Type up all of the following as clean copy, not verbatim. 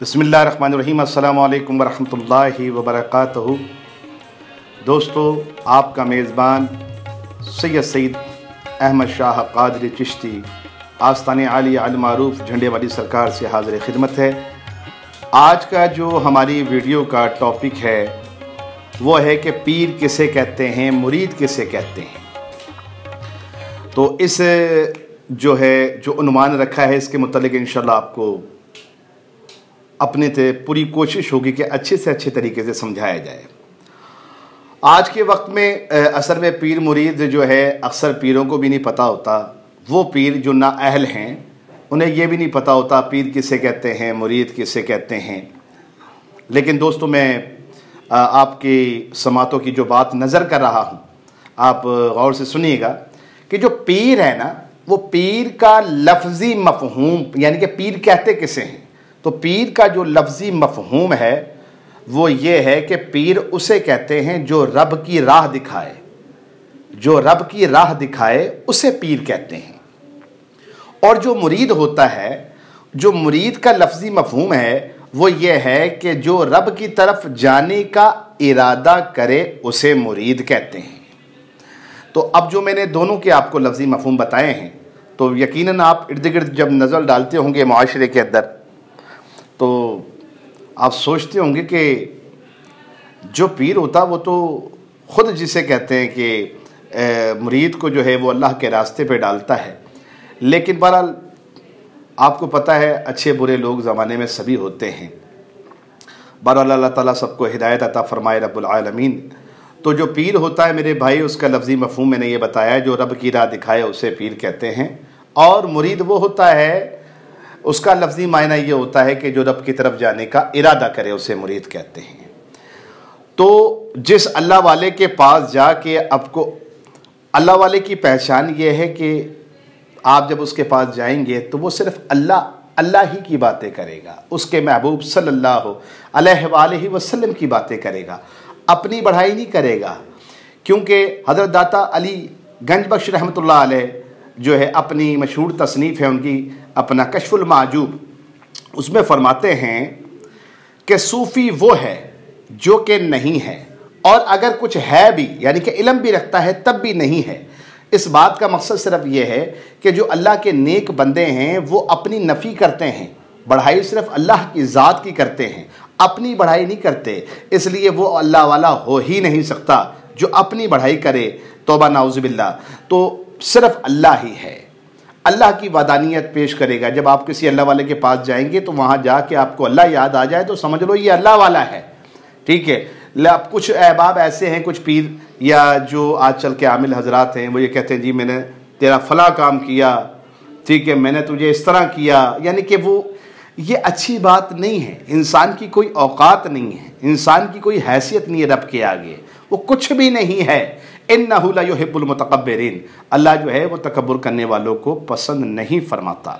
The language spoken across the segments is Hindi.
बिस्मिल्लाहिर्रहमानिर्रहीम अस्सलामु अलैकुम वरहमतुल्लाहि वबरकातुहू। दोस्तों, आपका मेज़बान सैयद सईद अहमद शाह क़ादरी चिश्ती आस्ताने आली अल मारूफ झंडे वाली सरकार से हाज़िर खिदमत है। आज का जो हमारी वीडियो का टॉपिक है वो है कि पीर किसे कहते हैं, मुरीद किसे कहते हैं। तो इस जो उन्वान रखा है इसके मुतालिक इंशाअल्लाह आपको अपने से पूरी कोशिश होगी कि अच्छे से अच्छे तरीके से समझाया जाए। आज के वक्त में असल में पीर मुरीद जो है अक्सर पीरों को भी नहीं पता होता। वो पीर जो ना अहल हैं उन्हें ये भी नहीं पता होता पीर किसे कहते हैं, मुरीद किसे कहते हैं। लेकिन दोस्तों, मैं आपकी समातों की जो बात नज़र कर रहा हूँ, आप गौर से सुनिएगा कि जो पीर है ना, वो पीर का लफ्ज़ी मफ़हूम यानी कि पीर कहते किसे हैं। तो पीर का जो लफ्ज़ी मफ़हूम है वो ये है कि पीर उसे कहते हैं जो रब की राह दिखाए, जो रब की राह दिखाए उसे पीर कहते हैं। और जो मुरीद होता है, जो मुरीद का लफ्ज़ी मफ़हूम है वो ये है कि जो रब की तरफ जाने का इरादा करे उसे मुरीद कहते हैं। तो अब जो मैंने दोनों के आपको लफ्ज़ी मफ़हूम बताए हैं, तो यकीनन आप इर्द गिर्द जब नज़र डालते होंगे माशरे के अंदर, तो आप सोचते होंगे कि जो पीर होता वो तो ख़ुद जिसे कहते हैं कि मुरीद को जो है वो अल्लाह के रास्ते पे डालता है। लेकिन बहरहाल आपको पता है अच्छे बुरे लोग ज़माने में सभी होते हैं। बहरहाल अल्लाह ताला सबको हिदायत अता फरमाए रब्बुल आलमीन। तो जो पीर होता है मेरे भाई, उसका लफ्ज़ी मफ़हूम मैंने ये बताया, जो रब की राह दिखाए उसे पीर कहते हैं। और मुरीद वो होता है, उसका लफ्ज़ी मायना ये होता है कि जो रब की तरफ जाने का इरादा करे उसे मुरीद कहते हैं। तो जिस अल्लाह वाले के पास जाके आपको अल्लाह वाले की पहचान ये है कि आप जब उसके पास जाएंगे तो वो सिर्फ अल्लाह ही की बातें करेगा, उसके महबूब सल्लल्लाहु अलैहि वसल्लम की बातें करेगा, अपनी बढ़ाई नहीं करेगा। क्योंकि हज़रत दाता अली गंजबख्श रहमतुल्लाह अलैह जो है अपनी मशहूर तसनीफ़ है उनकी, अपना कश्फुल माजूब, उसमें फरमाते हैं कि सूफ़ी वो है जो कि नहीं है, और अगर कुछ है भी यानी कि इल्म भी रखता है तब भी नहीं है। इस बात का मकसद सिर्फ ये है कि जो अल्लाह के नेक बंदे हैं वो अपनी नफ़ी करते हैं, बढ़ाई सिर्फ अल्लाह की ज़ात की करते हैं, अपनी बढ़ाई नहीं करते। इसलिए वो अल्लाह वाला हो ही नहीं सकता जो अपनी बढ़ाई करे। तौबा नाउज़ुबिल्लाह। तो सिर्फ अल्लाह ही है, अल्लाह की वादानियत पेश करेगा। जब आप किसी अल्लाह वाले के पास जाएंगे तो वहाँ जाके आपको अल्लाह याद आ जाए तो समझ लो ये अल्लाह वाला है, ठीक है। अब कुछ अहबाब ऐसे हैं, कुछ पीर या जो आज चल के आमिल हजरात हैं, वो ये कहते हैं जी मैंने तेरा फला काम किया, ठीक है, मैंने तुझे इस तरह किया। यानी कि वो ये अच्छी बात नहीं है। इंसान की कोई औकात नहीं है, इंसान की कोई हैसियत नहीं है रब के आगे, वो कुछ भी नहीं है। इन्नहु ला युहिब्बुल मुतकब्बिरीन। अल्लाह जो है वो तकब्बुर करने वालों को पसंद नहीं फरमाता।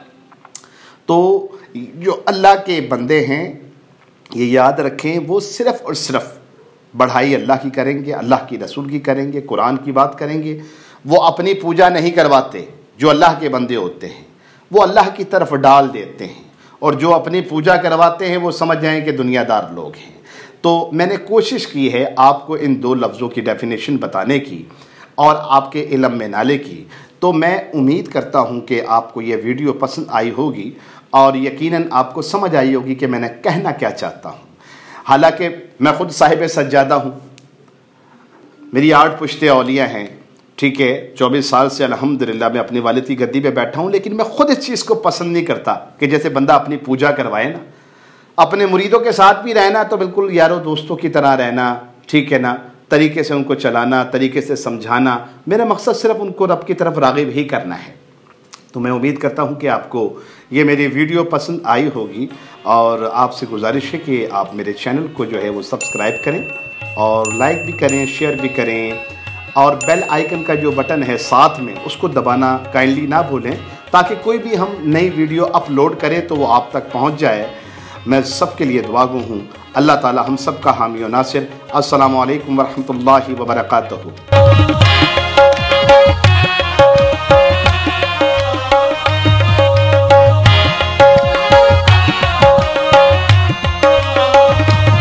तो जो अल्लाह के बंदे हैं ये याद रखें, वो सिर्फ़ और सिर्फ बढ़ाई अल्लाह की करेंगे, अल्लाह की रसूल की करेंगे, कुरान की बात करेंगे। वो अपनी पूजा नहीं करवाते। जो अल्लाह के बंदे होते हैं वो अल्लाह की तरफ डाल देते हैं, और जो अपनी पूजा करवाते हैं वो समझ जाएं कि दुनियादार लोग हैं। तो मैंने कोशिश की है आपको इन दो लफ्ज़ों की डेफिनेशन बताने की और आपके इल्म में नाले की। तो मैं उम्मीद करता हूँ कि आपको ये वीडियो पसंद आई होगी और यकीनन आपको समझ आई होगी कि मैंने कहना क्या चाहता हूँ। हालांकि मैं ख़ुद साहिब सज्जादा हूँ, मेरी 8 पुश्ते औलिया हैं, ठीक है। 24 साल से अल्हम्दुलिल्लाह मैं अपनी वालिद की गद्दी पे बैठा हूँ। लेकिन मैं ख़ुद इस चीज़ को पसंद नहीं करता कि जैसे बंदा अपनी पूजा करवाए ना, अपने मुरीदों के साथ भी रहना तो बिल्कुल यारों दोस्तों की तरह रहना, ठीक है ना, तरीके से उनको चलाना, तरीके से समझाना। मेरा मकसद सिर्फ उनको रब की तरफ राग़िब ही करना है। तो मैं उम्मीद करता हूँ कि आपको ये मेरी वीडियो पसंद आई होगी, और आपसे गुजारिश है कि आप मेरे चैनल को जो है वो सब्सक्राइब करें और लाइक भी करें, शेयर भी करें, और बेल आइकन का जो बटन है साथ में उसको दबाना काइंडली ना भूलें, ताकि कोई भी हम नई वीडियो अपलोड करें तो वो आप तक पहुँच जाए। मैं सबके लिए दुआगो हूँ। अल्लाह ताला हम सब का हामी और नासिर। अस्सलामु अलैकुम वरहमतुल्लाहि वबरकातुहू।